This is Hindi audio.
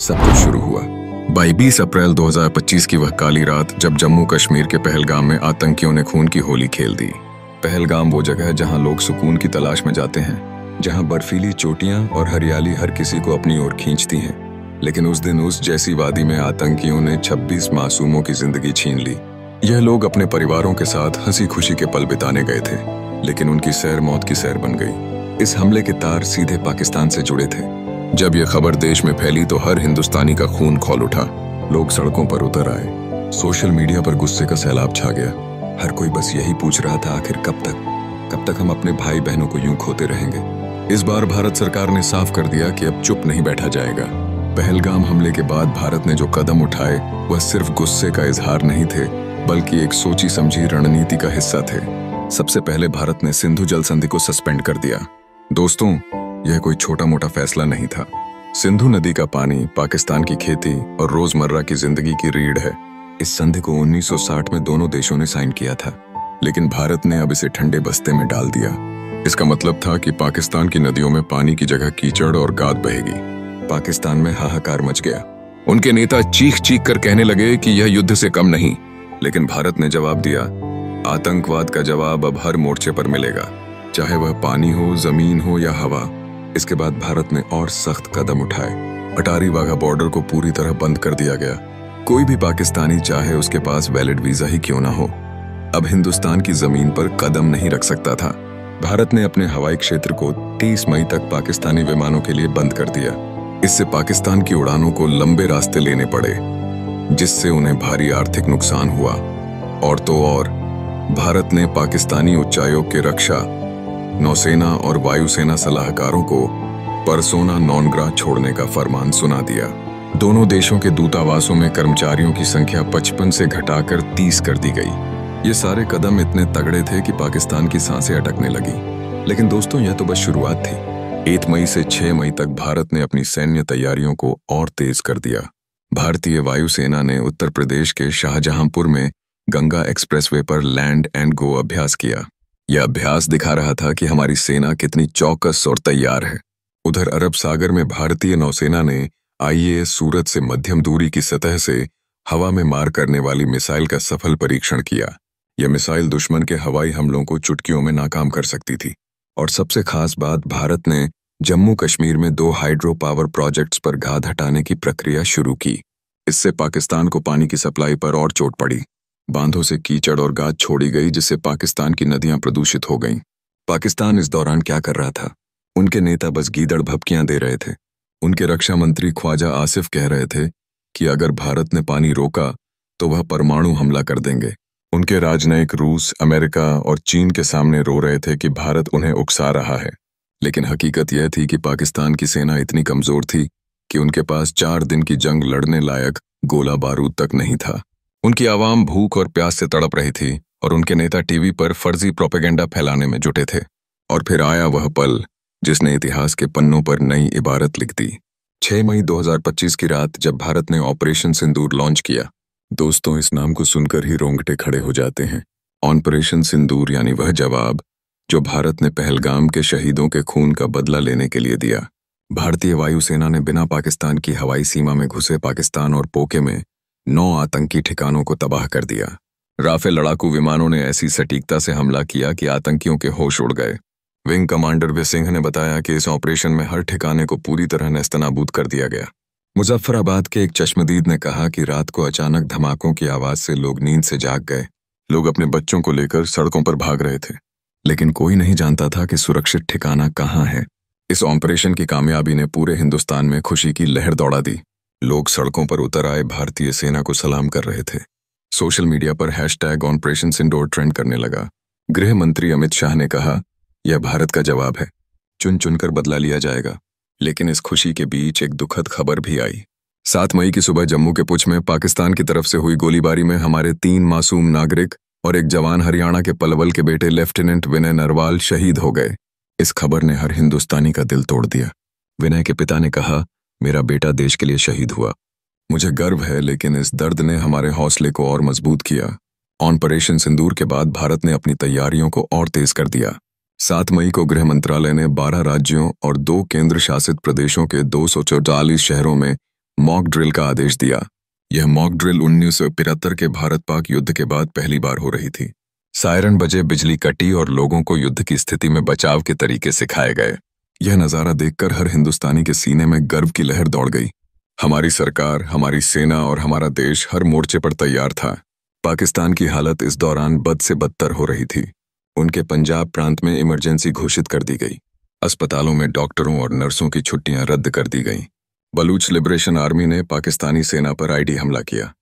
सब कुछ शुरू हुआ 22 अप्रैल 2025 की वह काली रात जब जम्मू कश्मीर के पहलगाम में आतंकियों ने खून की होली खेल दी। पहलगाम वो जगह है जहां लोग सुकून की तलाश में जाते हैं, जहां बर्फीली चोटियां और हरियाली हर किसी को अपनी ओर खींचती हैं। लेकिन उस दिन उस जैसी वादी में आतंकियों ने 26 मासूमों की जिंदगी छीन ली। यह लोग अपने परिवारों के साथ हंसी खुशी के पल बिताने गए थे, लेकिन उनकी सैर मौत की सैर बन गई। इस हमले के तार सीधे पाकिस्तान से जुड़े थे। जब यह खबर देश में फैली तो हर हिंदुस्तानी का खून खौल उठा। लोग सड़कों पर उतर आए, सोशल मीडिया पर गुस्से का सैलाब छा गया। हर कोई बस यही पूछ रहा था, आखिर कब तक हम अपने भाई बहनों को यूं खोते रहेंगे। इस बार भारत सरकार ने साफ कर दिया कि अब चुप नहीं बैठा जाएगा। पहलगाम हमले के बाद भारत ने जो कदम उठाए वह सिर्फ गुस्से का इजहार नहीं थे, बल्कि एक सोची समझी रणनीति का हिस्सा थे। सबसे पहले भारत ने सिंधु जल संधि को सस्पेंड कर दिया। दोस्तों, यह कोई छोटा मोटा फैसला नहीं था। सिंधु नदी का पानी पाकिस्तान की खेती और रोजमर्रा की जिंदगी की रीढ़ है। इस संधि को 1960 में दोनों देशों ने साइन किया था, लेकिन भारत ने अब इसे ठंडे बस्ते में डाल दिया। इसका मतलब था कि पाकिस्तान की नदियों में पानी की जगह कीचड़ और गाद बहेगी। पाकिस्तान में हाहाकार मच गया। उनके नेता चीख चीख कर कहने लगे कि यह युद्ध से कम नहीं। लेकिन भारत ने जवाब दिया, आतंकवाद का जवाब अब हर मोर्चे पर मिलेगा, चाहे वह पानी हो, जमीन हो या हवा। इसके बाद भारत ने और सख्त कदम उठाए। अटारी वाघा बॉर्डर को पूरी तरह बंद कर दिया गया। कोई भी पाकिस्तानी चाहे उसके पास वैलिड वीजा ही क्यों ना हो, अब हिंदुस्तान की जमीन पर कदम नहीं रख सकता था। भारत ने अपने हवाई क्षेत्र को 30 मई तक पाकिस्तानी विमानों के लिए बंद कर दिया। इससे पाकिस्तान की उड़ानों को लंबे रास्ते लेने पड़े, जिससे उन्हें भारी आर्थिक नुकसान हुआ। और तो और भारत ने पाकिस्तानी उच्चायोग के रक्षा, नौसेना और वायुसेना सलाहकारों को परसोना नॉन ग्राटा छोड़ने का फरमान सुना दिया। दोनों देशों के दूतावासों में कर्मचारियों की संख्या 55 से घटाकर 30 कर दी गई। ये सारे कदम इतने तगड़े थे कि पाकिस्तान की सांसें अटकने लगी। लेकिन दोस्तों, यह तो बस शुरुआत थी। 1 मई से 6 मई तक भारत ने अपनी सैन्य तैयारियों को और तेज कर दिया। भारतीय वायुसेना ने उत्तर प्रदेश के शाहजहांपुर में गंगा एक्सप्रेसवे पर लैंड एंड गो अभ्यास किया। यह अभ्यास दिखा रहा था कि हमारी सेना कितनी चौकस और तैयार है। उधर अरब सागर में भारतीय नौसेना ने IAS सूरत से मध्यम दूरी की सतह से हवा में मार करने वाली मिसाइल का सफल परीक्षण किया। यह मिसाइल दुश्मन के हवाई हमलों को चुटकियों में नाकाम कर सकती थी। और सबसे खास बात, भारत ने जम्मू कश्मीर में 2 हाइड्रो पावर प्रोजेक्ट्स पर गाद हटाने की प्रक्रिया शुरू की। इससे पाकिस्तान को पानी की सप्लाई पर और चोट पड़ी। बांधों से कीचड़ और गाद छोड़ी गई, जिससे पाकिस्तान की नदियां प्रदूषित हो गईं। पाकिस्तान इस दौरान क्या कर रहा था? उनके नेता बस गीदड़ भभकियां दे रहे थे। उनके रक्षा मंत्री ख्वाजा आसिफ कह रहे थे कि अगर भारत ने पानी रोका तो वह परमाणु हमला कर देंगे। उनके राजनयिक रूस, अमेरिका और चीन के सामने रो रहे थे कि भारत उन्हें उकसा रहा है। लेकिन हकीकत यह थी कि पाकिस्तान की सेना इतनी कमजोर थी कि उनके पास 4 दिन की जंग लड़ने लायक गोला बारूद तक नहीं था। उनकी आवाम भूख और प्यास से तड़प रही थी और उनके नेता टीवी पर फर्जी प्रोपेगेंडा फैलाने में जुटे थे। और फिर आया वह पल जिसने इतिहास के पन्नों पर नई इबारत लिख दी। 6 मई 2025 की रात जब भारत ने ऑपरेशन सिंदूर लॉन्च किया। दोस्तों, इस नाम को सुनकर ही रोंगटे खड़े हो जाते हैं। ऑपरेशन सिंदूर यानी वह जवाब जो भारत ने पहलगाम के शहीदों के खून का बदला लेने के लिए दिया। भारतीय वायुसेना ने बिना पाकिस्तान की हवाई सीमा में घुसे पाकिस्तान और पोके में 9 आतंकी ठिकानों को तबाह कर दिया। राफेल लड़ाकू विमानों ने ऐसी सटीकता से हमला किया कि आतंकियों के होश उड़ गए। विंग कमांडर वे सिंह ने बताया कि इस ऑपरेशन में हर ठिकाने को पूरी तरह नेस्तनाबूद कर दिया गया। मुजफ्फराबाद के एक चश्मदीद ने कहा कि रात को अचानक धमाकों की आवाज से लोग नींद से जाग गए। लोग अपने बच्चों को लेकर सड़कों पर भाग रहे थे, लेकिन कोई नहीं जानता था कि सुरक्षित ठिकाना कहाँ है। इस ऑपरेशन की कामयाबी ने पूरे हिंदुस्तान में खुशी की लहर दौड़ा दी। लोग सड़कों पर उतर आए, भारतीय सेना को सलाम कर रहे थे। सोशल मीडिया पर #ऑपरेशन सिंदूर ट्रेंड करने लगा। गृह मंत्री अमित शाह ने कहा, यह भारत का जवाब है, चुन चुनकर बदला लिया जाएगा। लेकिन इस खुशी के बीच एक दुखद खबर भी आई। 7 मई की सुबह जम्मू के पुंछ में पाकिस्तान की तरफ से हुई गोलीबारी में हमारे 3 मासूम नागरिक और एक जवान हरियाणा के पलवल के बेटे लेफ्टिनेंट विनय नरवाल शहीद हो गए। इस खबर ने हर हिंदुस्तानी का दिल तोड़ दिया। विनय के पिता ने कहा, मेरा बेटा देश के लिए शहीद हुआ। मुझे गर्व है, लेकिन इस दर्द ने हमारे हौसले को और मजबूत किया। ऑपरेशन सिंदूर के बाद भारत ने अपनी तैयारियों को और तेज कर दिया। 7 मई को गृह मंत्रालय ने 12 राज्यों और 2 केंद्र शासित प्रदेशों के 244 शहरों में मॉक ड्रिल का आदेश दिया। यह मॉक ड्रिल 1973 के भारत पाक युद्ध के बाद पहली बार हो रही थी। सायरन बजे, बिजली कटी और लोगों को युद्ध की स्थिति में बचाव के तरीके सिखाए गए। यह नज़ारा देखकर हर हिंदुस्तानी के सीने में गर्व की लहर दौड़ गई। हमारी सरकार, हमारी सेना और हमारा देश हर मोर्चे पर तैयार था। पाकिस्तान की हालत इस दौरान बद से बदतर हो रही थी। उनके पंजाब प्रांत में इमरजेंसी घोषित कर दी गई। अस्पतालों में डॉक्टरों और नर्सों की छुट्टियां रद्द कर दी गईं। बलूच लिबरेशन आर्मी ने पाकिस्तानी सेना पर आईडी हमला किया।